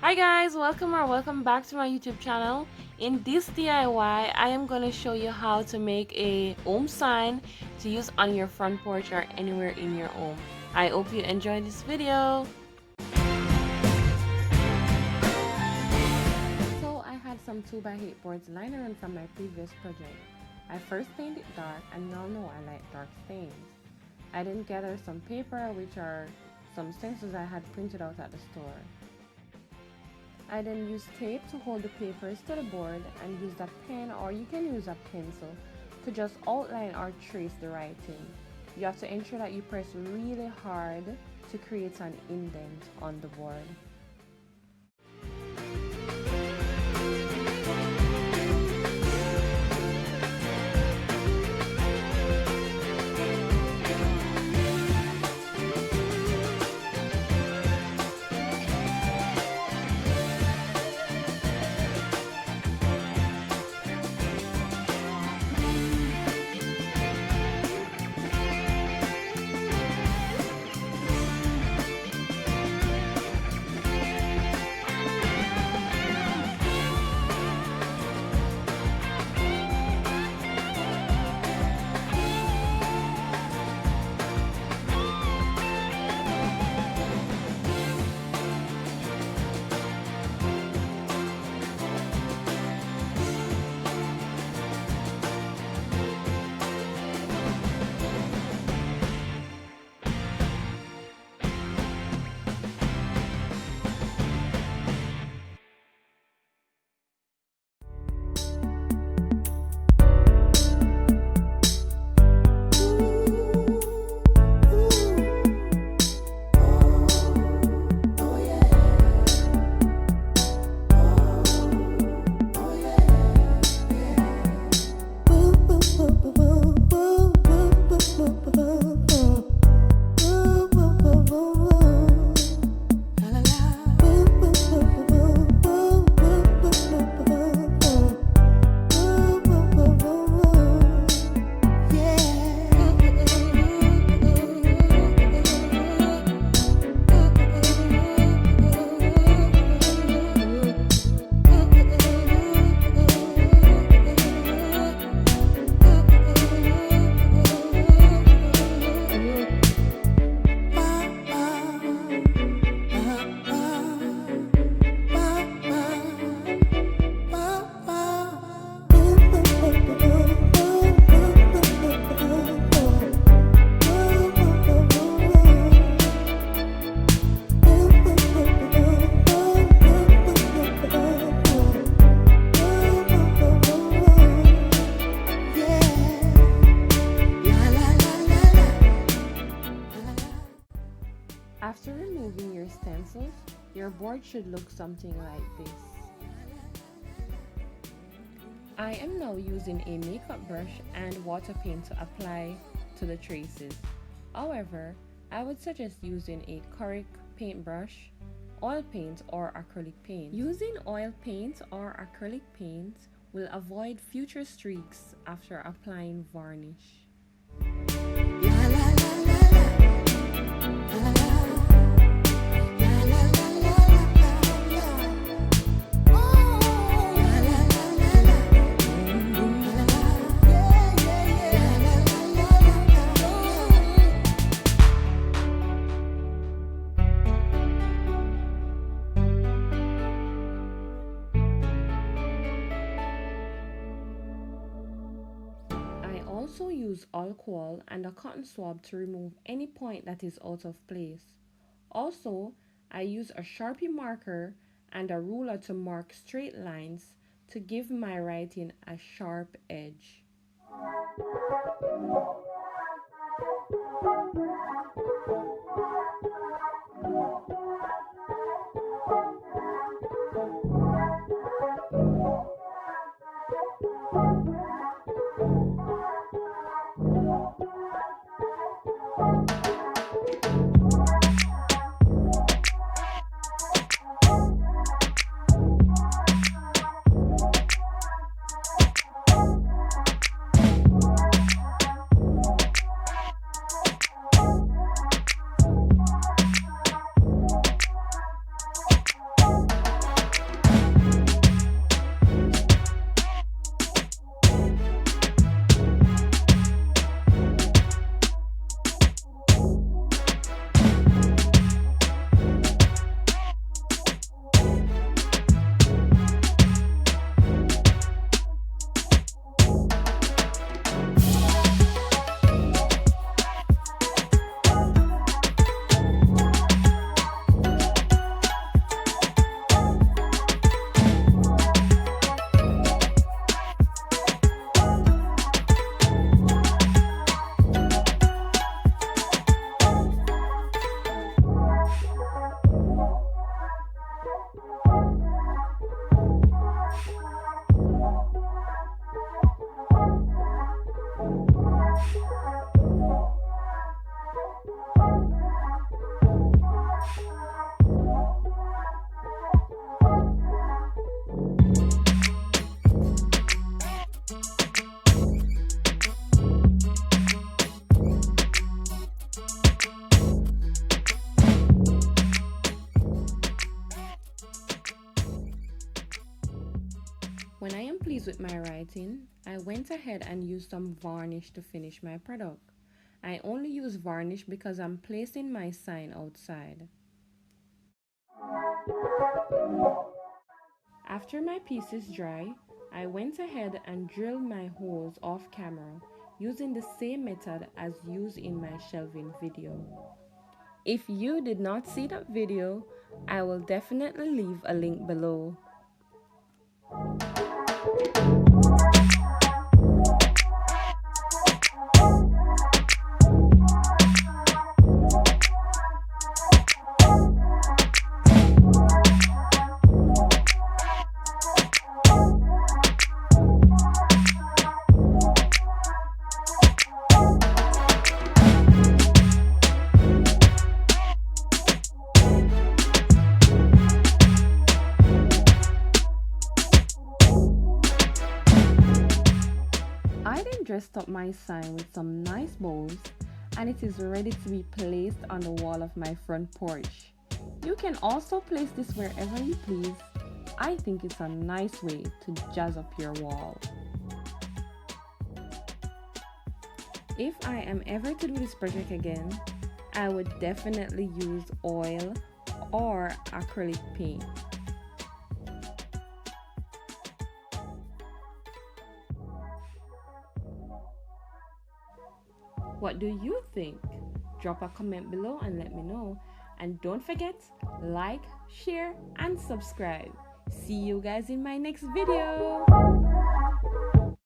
Hi guys, welcome back to my YouTube channel. In this DIY, I am going to show you how to make a home sign to use on your front porch or anywhere in your home. I hope you enjoy this video. So I had some 2x8 boards lying around from my previous project. I first stained it dark, and y'all know I like dark stains. I then gathered some paper, which are some stencils I had printed out at the store. I then use tape to hold the papers to the board and use a pen, or you can use a pencil, to just outline or trace the writing. You have to ensure that you press really hard to create an indent on the board. After removing your stencils, your board should look something like this. I am now using a makeup brush and water paint to apply to the traces. However, I would suggest using a acrylic paintbrush, oil paint, or acrylic paint. Using oil paint or acrylic paint will avoid future streaks after applying varnish. Also use alcohol and a cotton swab to remove any point that is out of place. Also, I use a Sharpie marker and a ruler to mark straight lines to give my writing a sharp edge. When I am pleased with my writing, I went ahead and used some varnish to finish my product. I only use varnish because I'm placing my sign outside. After my piece is dry, I went ahead and drilled my holes off camera using the same method as used in my shelving video. If you did not see that video, I will definitely leave a link below. I then dressed up my sign with some nice bows and it is ready to be placed on the wall of my front porch. You can also place this wherever you please. I think it's a nice way to jazz up your wall. If I am ever to do this project again, I would definitely use oil or acrylic paint. What do you think? Drop a comment below and let me know. And don't forget, like, share, and subscribe. See you guys in my next video.